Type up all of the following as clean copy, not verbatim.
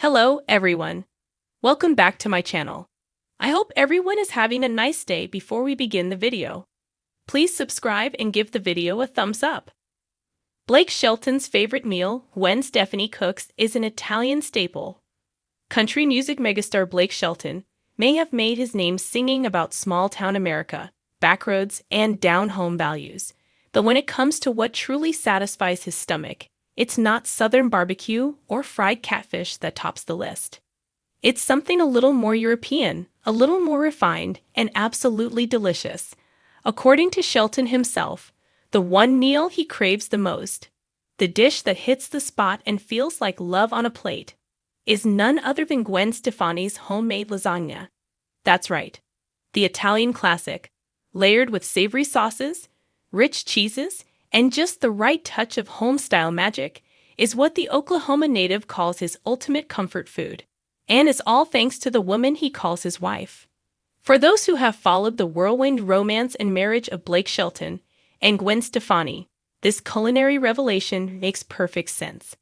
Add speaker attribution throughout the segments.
Speaker 1: Hello, everyone. Welcome back to my channel. I hope everyone is having a nice day. Before we begin the video, please subscribe and give the video a thumbs up. Blake Shelton's favorite meal, Gwen Stefani cooks, is an Italian staple. Country music megastar Blake Shelton may have made his name singing about small-town America, backroads, and down-home values. But when it comes to what truly satisfies his stomach, it's not Southern barbecue or fried catfish that tops the list. It's something a little more European, a little more refined, and absolutely delicious. According to Shelton himself, the one meal he craves the most, the dish that hits the spot and feels like love on a plate, is none other than Gwen Stefani's homemade lasagna. That's right, the Italian classic, layered with savory sauces, rich cheeses, and just the right touch of home-style magic, is what the Oklahoma native calls his ultimate comfort food. And it's all thanks to the woman he calls his wife. For those who have followed the whirlwind romance and marriage of Blake Shelton and Gwen Stefani, this culinary revelation makes perfect sense.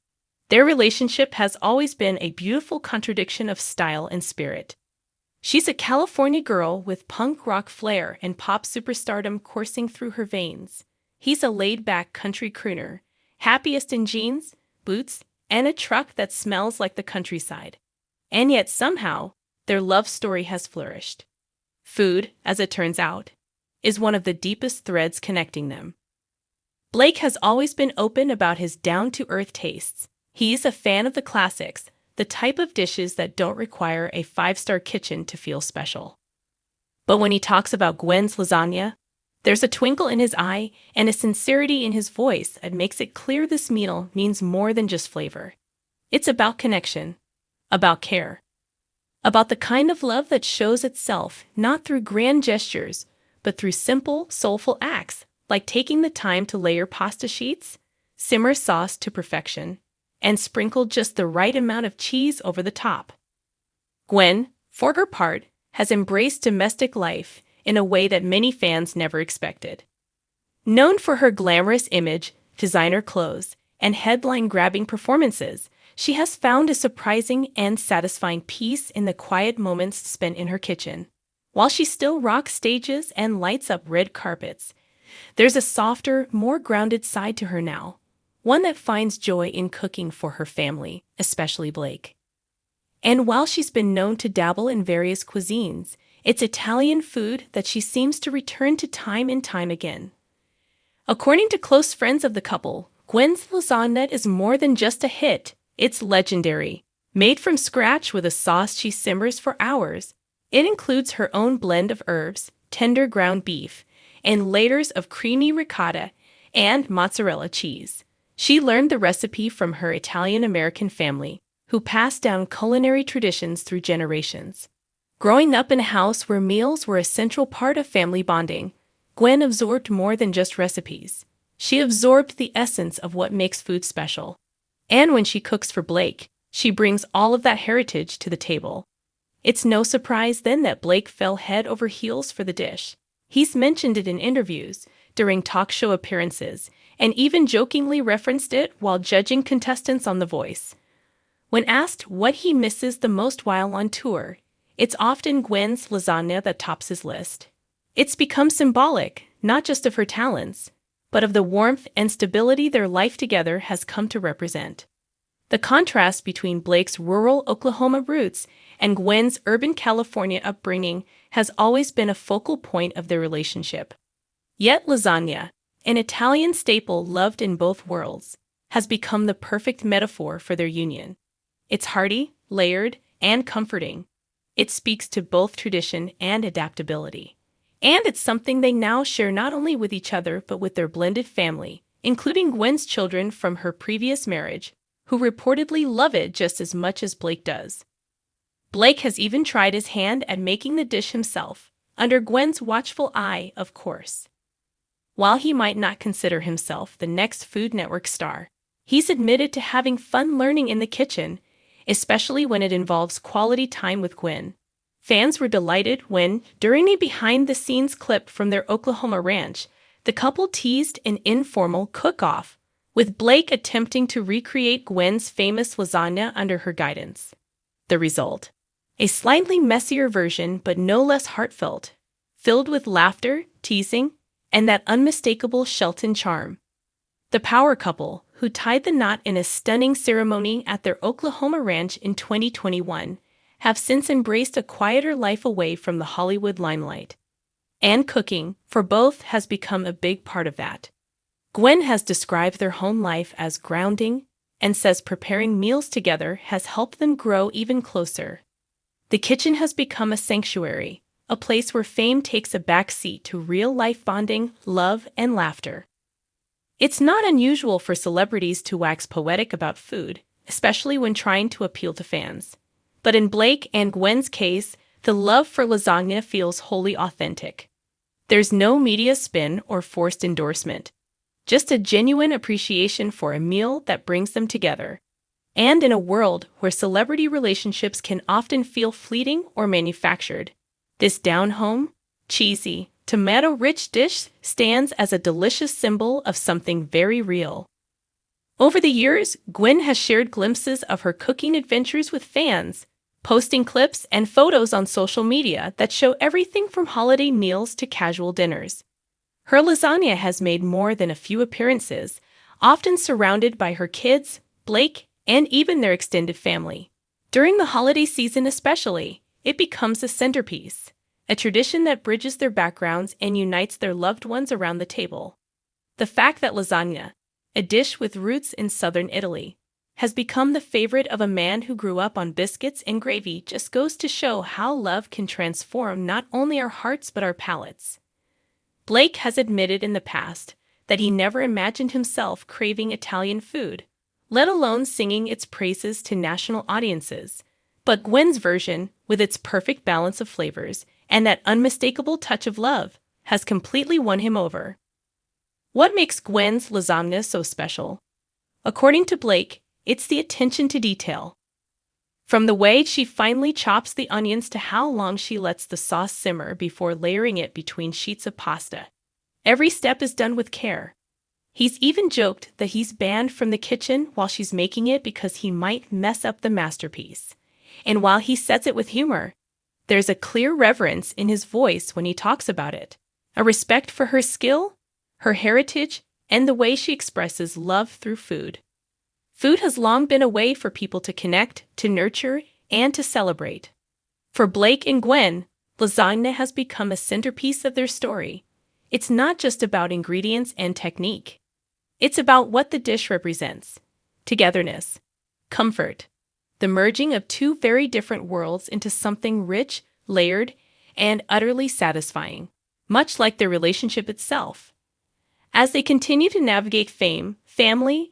Speaker 1: Their relationship has always been a beautiful contradiction of style and spirit. She's a California girl with punk rock flair and pop superstardom coursing through her veins. He's a laid-back country crooner, happiest in jeans, boots, and a truck that smells like the countryside. And yet somehow, their love story has flourished. Food, as it turns out, is one of the deepest threads connecting them. Blake has always been open about his down-to-earth tastes. He's a fan of the classics, the type of dishes that don't require a five-star kitchen to feel special. But when he talks about Gwen's lasagna, there's a twinkle in his eye and a sincerity in his voice that makes it clear this meal means more than just flavor. It's about connection, about care, about the kind of love that shows itself not through grand gestures, but through simple, soulful acts, like taking the time to layer pasta sheets, simmer sauce to perfection, and sprinkle just the right amount of cheese over the top. Gwen, for her part, has embraced domestic life in a way that many fans never expected. Known for her glamorous image, designer clothes, and headline-grabbing performances, she has found a surprising and satisfying peace in the quiet moments spent in her kitchen. While she still rocks stages and lights up red carpets, there's a softer, more grounded side to her now, one that finds joy in cooking for her family, especially Blake. And while she's been known to dabble in various cuisines, it's Italian food that she seems to return to time and time again. According to close friends of the couple, Gwen's lasagna is more than just a hit. It's legendary. Made from scratch with a sauce she simmers for hours, it includes her own blend of herbs, tender ground beef, and layers of creamy ricotta and mozzarella cheese. She learned the recipe from her Italian-American family, who passed down culinary traditions through generations. Growing up in a house where meals were a central part of family bonding, Gwen absorbed more than just recipes. She absorbed the essence of what makes food special. And when she cooks for Blake, she brings all of that heritage to the table. It's no surprise then that Blake fell head over heels for the dish. He's mentioned it in interviews, during talk show appearances, and even jokingly referenced it while judging contestants on The Voice. When asked what he misses the most while on tour, it's often Gwen's lasagna that tops his list. It's become symbolic, not just of her talents, but of the warmth and stability their life together has come to represent. The contrast between Blake's rural Oklahoma roots and Gwen's urban California upbringing has always been a focal point of their relationship. Yet lasagna, an Italian staple loved in both worlds, has become the perfect metaphor for their union. It's hearty, layered, and comforting. It speaks to both tradition and adaptability. And it's something they now share not only with each other but with their blended family, including Gwen's children from her previous marriage, who reportedly love it just as much as Blake does. Blake has even tried his hand at making the dish himself, under Gwen's watchful eye, of course. While he might not consider himself the next Food Network star, he's admitted to having fun learning in the kitchen, especially when it involves quality time with Gwen. Fans were delighted when, during a behind-the-scenes clip from their Oklahoma ranch, the couple teased an informal cook-off, with Blake attempting to recreate Gwen's famous lasagna under her guidance. The result? A slightly messier version, but no less heartfelt, filled with laughter, teasing, and that unmistakable Shelton charm. The power couple, who tied the knot in a stunning ceremony at their Oklahoma ranch in 2021, have since embraced a quieter life away from the Hollywood limelight. And cooking, for both, has become a big part of that. Gwen has described their home life as grounding and says preparing meals together has helped them grow even closer. The kitchen has become a sanctuary, a place where fame takes a back seat to real-life bonding, love, and laughter. It's not unusual for celebrities to wax poetic about food, especially when trying to appeal to fans. But in Blake and Gwen's case, the love for lasagna feels wholly authentic. There's no media spin or forced endorsement, just a genuine appreciation for a meal that brings them together. And in a world where celebrity relationships can often feel fleeting or manufactured, this down-home, cheesy, tomato-rich dish stands as a delicious symbol of something very real. Over the years, Gwen has shared glimpses of her cooking adventures with fans, posting clips and photos on social media that show everything from holiday meals to casual dinners. Her lasagna has made more than a few appearances, often surrounded by her kids, Blake, and even their extended family. During the holiday season especially, it becomes a centerpiece, a tradition that bridges their backgrounds and unites their loved ones around the table. The fact that lasagna, a dish with roots in southern Italy, has become the favorite of a man who grew up on biscuits and gravy just goes to show how love can transform not only our hearts but our palates. Blake has admitted in the past that he never imagined himself craving Italian food, let alone singing its praises to national audiences. But Gwen's version, with its perfect balance of flavors and that unmistakable touch of love, has completely won him over. What makes Gwen's lasagna so special? According to Blake, it's the attention to detail. From the way she finely chops the onions to how long she lets the sauce simmer before layering it between sheets of pasta, every step is done with care. He's even joked that he's banned from the kitchen while she's making it because he might mess up the masterpiece. And while he says it with humor, there's a clear reverence in his voice when he talks about it, a respect for her skill, her heritage, and the way she expresses love through food. Food has long been a way for people to connect, to nurture, and to celebrate. For Blake and Gwen, lasagna has become a centerpiece of their story. It's not just about ingredients and technique. It's about what the dish represents: togetherness, comfort, the merging of two very different worlds into something rich, layered, and utterly satisfying, much like their relationship itself. As they continue to navigate fame, family,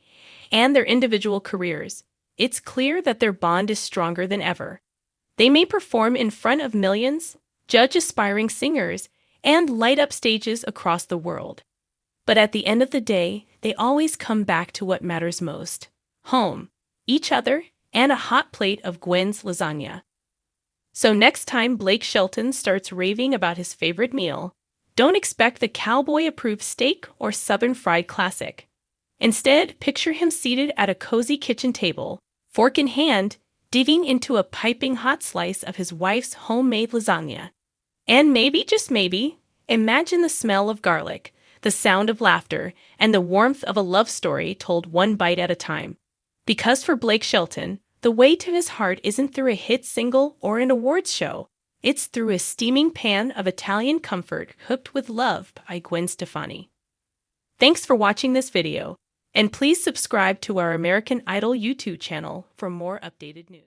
Speaker 1: and their individual careers, it's clear that their bond is stronger than ever. They may perform in front of millions, judge aspiring singers, and light up stages across the world. But at the end of the day, they always come back to what matters most: home, each other, and a hot plate of Gwen's lasagna. So next time Blake Shelton starts raving about his favorite meal, don't expect the cowboy-approved steak or southern fried classic. Instead, picture him seated at a cozy kitchen table, fork in hand, digging into a piping hot slice of his wife's homemade lasagna. And maybe, just maybe, imagine the smell of garlic, the sound of laughter, and the warmth of a love story told one bite at a time. Because for Blake Shelton, the way to his heart isn't through a hit single or an awards show. It's through a steaming pan of Italian comfort cooked with love by Gwen Stefani. Thanks for watching this video. And please subscribe to our American Idol YouTube channel for more updated news.